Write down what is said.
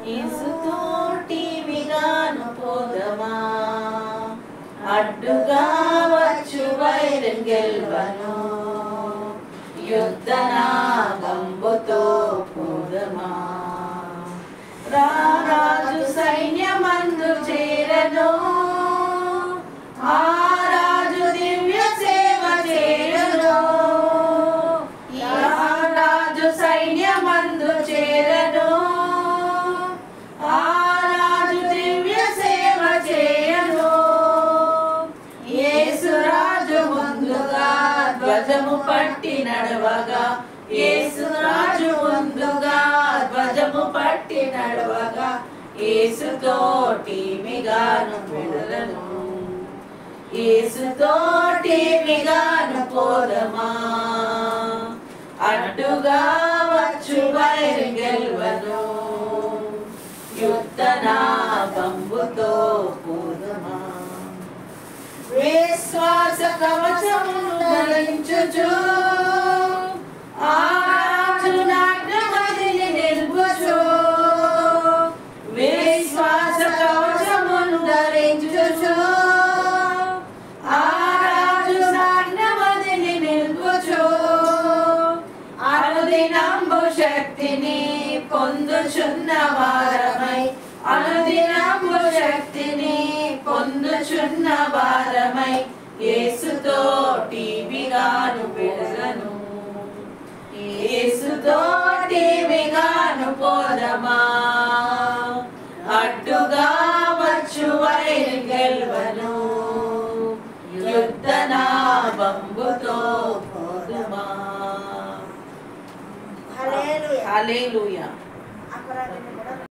యేసుతోటి విగాను పోదమా, అడ్డుగా వచ్చు వైరం గెల్వను, యుద్ధనాగంబుతో పోదమా. రారాజు సైన్యమందు చేరను, ఆ రాజు దివ్య సేవ చేయును. రారాజు సైన్యమందు చేరను, ఆ రాజు దివ్య సేవ చేయును. యేసురాజు ముందుగా ధ్వజము పట్టి నడవగా, యేసురాజు ముందుగా ధ్వజము పట్టి నడవగా, యేసుతోటి మిగాను పెడలను, యేసుతోటి మిగాను పోదమా, అడ్డుగా వచ్చు వైరి గెల్వను, యుద్ధనాగంబుతో పోదమా. విశ్వాస కవచమును ధరించుచు, ఆ రాజు నాట్యమదిని నిల్పుచు. విశ్వాస కవచమును ధరించుచు, ఆ రాజు నాట్యమదిని నిల్పుచు. అనుదినంబు శక్తిని పొందుచున్న వారమై, అనుదినంబు శక్తిని పొందుచున్న వారమై, యేసుతోటి మిగాను పెడలను, యేసుతోటి మిగాను పోదమా, అడ్డుగా వచ్చు వైరి గెల్వను, యుద్ధనాగంబుతో పోదమా. హల్లెలూయా.